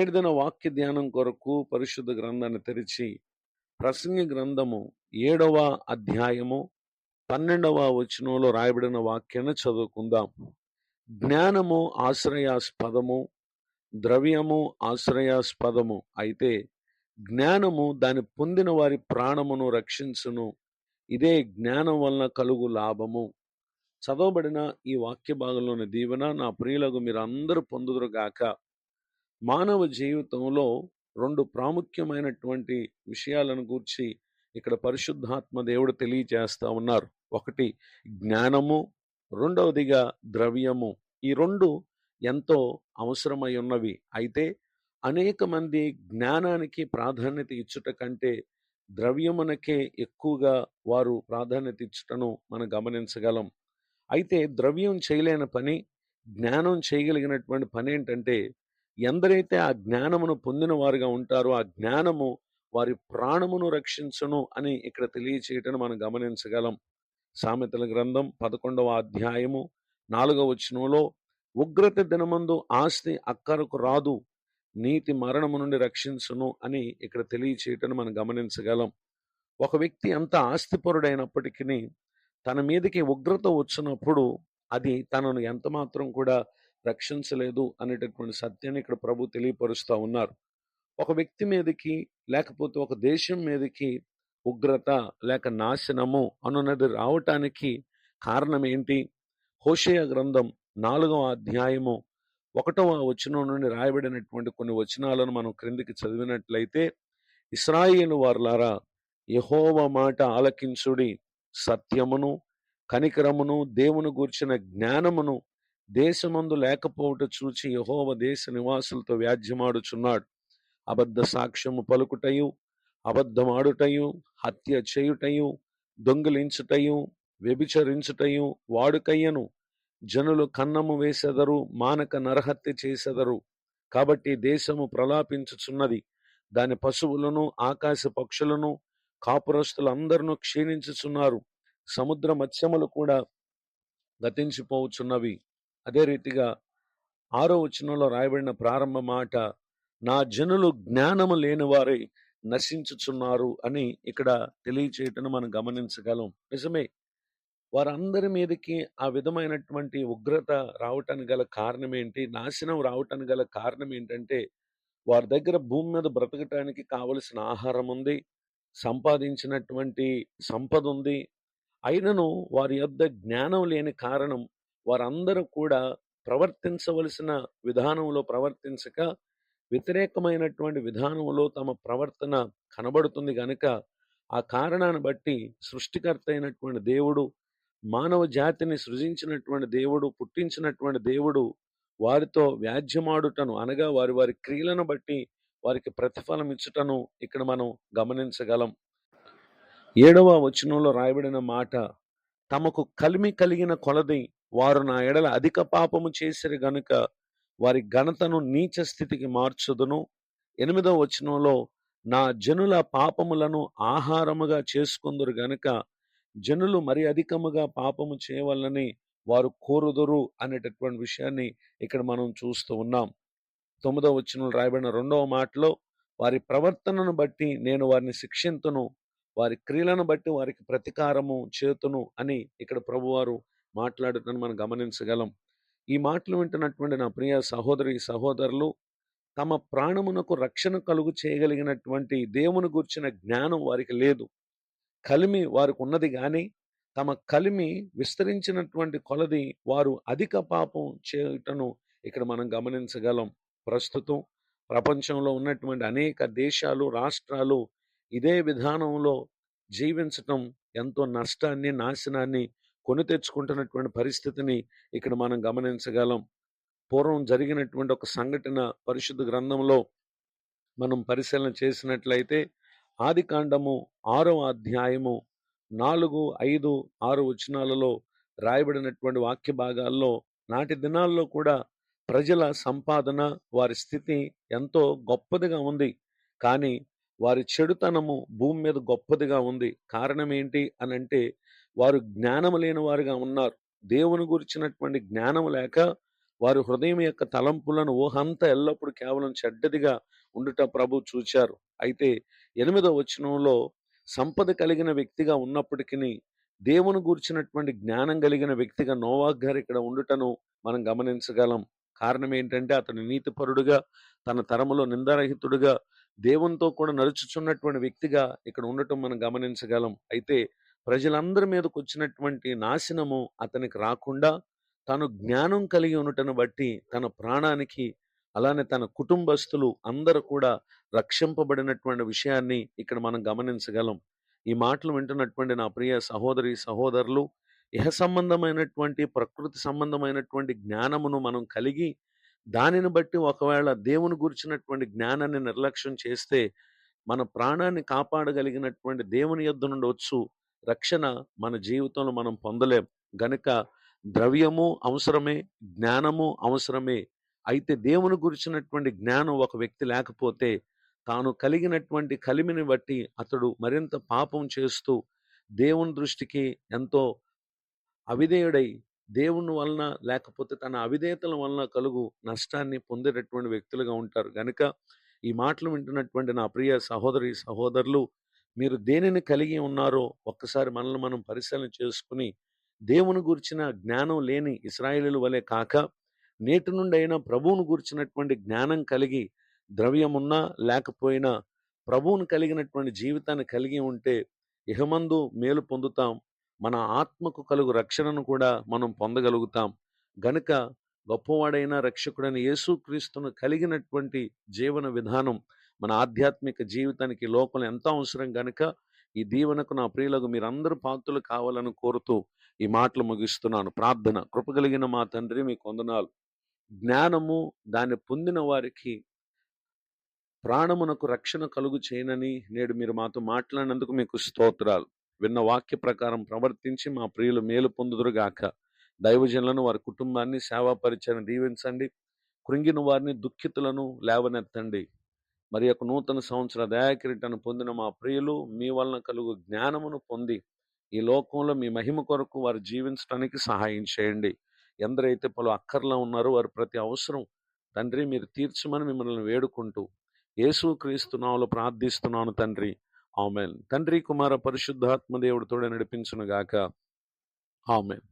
నేటిదిన వాక్య ధ్యానం కొరకు పరిశుద్ధ గ్రంథాన్ని తెరిచి ప్రసంగి గ్రంథము 7వ అధ్యాయము 12వ వచనంలో రాయబడిన వాక్యాన్ని చదువుకుందాం. జ్ఞానము ఆశ్రయాస్పదము, ద్రవ్యము ఆశ్రయాస్పదము అయితే జ్ఞానము దాని పొందిన వారి ప్రాణమును రక్షించును. ఇదే జ్ఞానం వలన కలుగు లాభము. చదవబడిన ఈ వాక్య భాగంలోని దీవెన నా ప్రియులకు మీరు అందరూ పొందుదురుగాక. మానవ జీవితంలో రెండు ప్రాముఖ్యమైనటువంటి విషయాలను గూర్చి ఇక్కడ పరిశుద్ధాత్మ దేవుడు తెలియజేస్తా ఉన్నారు. ఒకటి జ్ఞానము, రెండవదిగా ద్రవ్యము. ఈ రెండు ఎంతో అవసరమై ఉన్నవి. అయితే అనేక మంది జ్ఞానానికి ప్రాధాన్యత ఇచ్చుట కంటే ద్రవ్యమునకే ఎక్కువగా వారు ప్రాధాన్యత ఇచ్చుటను మనం గమనించగలం. అయితే ద్రవ్యం చేయలేని పని, జ్ఞానం చేయగలిగినటువంటి పని ఏంటంటే, ఎందరైతే ఆ జ్ఞానమును పొందిన వారుగా ఉంటారో ఆ జ్ఞానము వారి ప్రాణమును రక్షించును అని ఇక్కడ తెలియచేయటం మనం గమనించగలం. సామెతల గ్రంథం 11వ అధ్యాయము 4వ వచనంలో, ఉగ్రత దినమందు ఆస్తి అక్కరకు రాదు, నీతి మరణము నుండి రక్షించును అని ఇక్కడ తెలియచేయటం మనం గమనించగలం. ఒక వ్యక్తి ఎంత ఆస్తిపరుడైనప్పటికీ తన మీదకి ఉగ్రత వచ్చినప్పుడు అది తనను ఎంత మాత్రం కూడా రక్షించలేదు అనేటటువంటి సత్యాన్ని ఇక్కడ ప్రభు తెలియపరుస్తూ ఉన్నారు. ఒక వ్యక్తి మీదకి లేకపోతే ఒక దేశం మీదకి ఉగ్రత లేక నాశనము అనున్నది రావటానికి కారణం ఏంటి? హోషేయ గ్రంథం 4వ అధ్యాయము 1వ వచనం నుండి రాయబడినటువంటి కొన్ని వచనాలను మనం క్రిందికి చదివినట్లయితే, ఇశ్రాయేలు వారులారా, యెహోవా మాట ఆలకించుడి, సత్యమును కనికరమును దేవుని గూర్చిన జ్ఞానమును దేశమందు లేకపోవట చూచి యెహోవా దేశ నివాసులతో వ్యాజ్యమాడుచున్నాడు. అబద్ధ సాక్ష్యము పలుకుటయు, అబద్ధమాడుటయు, హత్య చేయుటయు, దొంగిలించుటయు, వ్యభిచరించుటయు వాడుకయ్యను. జనులు కన్నము వేసెదరు, మానక నరహత్య చేసెదరు. కాబట్టి దేశము ప్రలాపించుచున్నది, దాని పశువులను ఆకాశ పక్షులను కాపురస్తులందరూ క్షీణించుచున్నారు. సముద్ర మత్స్యములు కూడా గతించిపోవచ్చున్నవి. అదే రీతిగా 6వ వచనంలో రాయబడిన ప్రారంభ మాట, నా జనులు జ్ఞానము లేని వారై నశించుచున్నారు అని ఇక్కడ తెలియచేయటం మనం గమనించగలం. నిజమే, వారందరి మీదకి ఆ విధమైనటువంటి ఉగ్రత రావటానికి గల కారణం ఏంటి? నాశనం రావటానికి గల కారణం ఏంటంటే, వారి దగ్గర భూమి మీద బ్రతకటానికి కావలసిన ఆహారం ఉంది, సంపాదించినటువంటి సంపద ఉంది. అయినను వారి యొద్ద జ్ఞానం లేని కారణం వారందరూ కూడా ప్రవర్తించవలసిన విధానంలో ప్రవర్తించక వ్యతిరేకమైనటువంటి విధానంలో తమ ప్రవర్తన కనబడుతుంది గనుక, ఆ కారణాన్ని బట్టి సృష్టికర్త అయినటువంటి దేవుడు, మానవ జాతిని సృజించినటువంటి దేవుడు, పుట్టించినటువంటి దేవుడు వారితో వ్యాజ్యమాడుటను అనగా వారి వారి క్రియలను బట్టి వారికి ప్రతిఫలం ఇచ్చుటను ఇక్కడ మనం గమనించగలం. 7వ వచనంలో రాయబడిన మాట, తమకు కలిమి కలిగిన కొలది వారు నా ఎడల అధిక పాపము చేసిరి గనుక వారి ఘనతను నీచ స్థితికి మార్చుదును. 8వ వచనంలో, నా జనుల పాపములను ఆహారముగా చేసుకుందురు గనుక జనులు మరి అధికముగా పాపము చేయవలనని వారు కోరుదురు అనేటటువంటి విషయాన్ని ఇక్కడ మనం చూస్తూ ఉన్నాం. 9వ వచనంలో రాయబడిన 2వ మాటలో, వారి ప్రవర్తనను బట్టి నేను వారిని శిక్షింతును, వారి క్రియలను బట్టి వారికి ప్రతీకారము చేతును అని ఇక్కడ ప్రభువారు మాట్లాడటం మనం గమనించగలం. ఈ మాటలు వింటున్నటువంటి నా ప్రియ సహోదరి సహోదరులు, తమ ప్రాణమునకు రక్షణ కలుగు చేయగలిగినటువంటి దేవుని గూర్చిన జ్ఞానం వారికి లేదు. కలిమి వారికి ఉన్నది కానీ తమ కలిమి విస్తరించినటువంటి కొలది వారు అధిక పాపం చేయటను ఇక్కడ మనం గమనించగలం. ప్రస్తుతం ప్రపంచంలో ఉన్నటువంటి అనేక దేశాలు, రాష్ట్రాలు ఇదే విధానంలో జీవించటం ఎంతో నష్టాన్ని, నాశనాన్ని కొని తెచ్చుకుంటున్నటువంటి పరిస్థితిని ఇక్కడ మనం గమనించగలం. పూర్వం జరిగినటువంటి ఒక సంఘటన పరిశుద్ధ గ్రంథంలో మనం పరిశీలన చేసినట్లయితే, ఆదికాండము 6వ అధ్యాయము 4, 5, 6 వచనాలలో రాయబడినటువంటి వాక్య భాగాల్లో నాటి దినాల్లో కూడా ప్రజల సంపాదన, వారి స్థితి ఎంతో గొప్పదిగా ఉంది. కానీ వారి చెడుతనము భూమి మీద గొప్పదిగా ఉంది. కారణం ఏంటి అని అంటే, వారు జ్ఞానము లేని వారుగా ఉన్నారు. దేవుని గురించినటువంటి జ్ఞానం లేక వారి హృదయం యొక్క తలంపులను ఊహంతా ఎల్లప్పుడు కేవలం చెడ్డదిగా ఉండుట ప్రభు చూచారు. అయితే 8వ వచనంలో సంపద కలిగిన వ్యక్తిగా ఉన్నప్పటికిని దేవుని గూర్చినటువంటి జ్ఞానం కలిగిన వ్యక్తిగా నోవాహు గారు ఇక్కడ ఉండుటను మనం గమనించగలం. కారణం ఏంటంటే అతడు నీతిపరుడుగా, తన తరములో నిందారహితుడుగా, దేవునితో కూడా నడుచుచున్నటువంటి వ్యక్తిగా ఇక్కడ ఉండటం మనం గమనించగలం. అయితే ప్రజలందరి మీదకొచ్చినటువంటి నాశనము అతనికి రాకుండా తను జ్ఞానం కలిగి ఉండటను బట్టి తన ప్రాణానికి, అలానే తన కుటుంబస్తులు అందరూ కూడా రక్షింపబడినటువంటి విషయాన్ని ఇక్కడ మనం గమనించగలం. ఈ మాటలు వింటున్నటువంటి నా ప్రియ సహోదరి సహోదరులు, ఇహ సంబంధమైనటువంటి ప్రకృతి సంబంధమైనటువంటి జ్ఞానమును మనం కలిగి దానిని బట్టి ఒకవేళ దేవుని గురించినటువంటి జ్ఞానాన్ని నిర్లక్ష్యం చేస్తే మన ప్రాణాన్ని కాపాడగలిగినటువంటి దేవుని యొద్ద నుండి వచ్చు రక్షణ మన జీవితంలో మనం పొందలేం. గనుక ద్రవ్యము అవసరమే, జ్ఞానము అవసరమే. అయితే దేవుని గురించినటువంటి జ్ఞానం ఒక వ్యక్తి లేకపోతే తాను కలిగినటువంటి కలిమిని బట్టి అతడు మరింత పాపం చేస్తూ దేవుని దృష్టికి ఎంతో అవిధేయుడై దేవుని వలన లేకపోతే తన అవిధేయతల వలన కలుగు నష్టాన్ని పొందేటటువంటి వ్యక్తులుగా ఉంటారు. గనుక ఈ మాటలు వింటున్నటువంటి నా ప్రియ సహోదరి సహోదరులు, మీరు దేనిని కలిగి ఉన్నారో ఒక్కసారి మనల్ని మనం పరిశీలన చేసుకుని దేవుని గూర్చిన జ్ఞానం లేని ఇశ్రాయేలీయుల వలె కాక నేటి నుండి అయినా ప్రభువును గూర్చినటువంటి జ్ఞానం కలిగి ద్రవ్యమున్నా లేకపోయినా ప్రభువును కలిగినటువంటి జీవితాన్ని కలిగి ఉంటే ఇహమందు మేలు పొందుతాం. మన ఆత్మకు కలుగు రక్షణను కూడా మనం పొందగలుగుతాం. గనుక గొప్పవాడైన రక్షకుడైన యేసుక్రీస్తును కలిగినటువంటి జీవన విధానం మన ఆధ్యాత్మిక జీవితానికి ఈ లోకంలో ఎంతో అవసరం. గనుక ఈ దీవెనకు నా ప్రియులకు మీరందరూ పాత్రలు కావాలని కోరుతూ ఈ మాటలు ముగిస్తున్నాను. ప్రార్థన. కృపగలిగిన మా తండ్రి, మీకు వందనాలు. జ్ఞానము దాన్ని పొందిన వారికి ప్రాణమునకు రక్షణ కలుగు చేయనని నేడు మీరు మాతో మాట్లాడినందుకు మీకు స్తోత్రాలు. విన్న వాక్య ప్రకారం ప్రవర్తించి మా ప్రియులు మేలు పొందుదురుగాక. దైవజనులను, వారి కుటుంబాన్ని, సేవా పరిచయం దీవించండి. కృంగిన వారిని, దుఃఖితులను లేవనెత్తండి. మరి యొక్క నూతన సంవత్సర దయాకిరీటాన్ని పొందిన మా ప్రియులు మీ వలన కలుగు జ్ఞానమును పొంది ఈ లోకంలో మీ మహిమ కొరకు వారు జీవించడానికి సహాయం చేయండి. ఎందరైతే పలు అక్కర్లో ఉన్నారో వారి ప్రతి అవసరం తండ్రి మీరు తీర్చమని మిమ్మల్ని వేడుకుంటూ యేసుక్రీస్తు నామములో ప్రార్థిస్తున్నాను తండ్రి. ఆమేన్. తండ్రి, కుమార, పరిశుద్ధాత్మ దేవుడు తోడే నడిపించును గాక. ఆమేన్.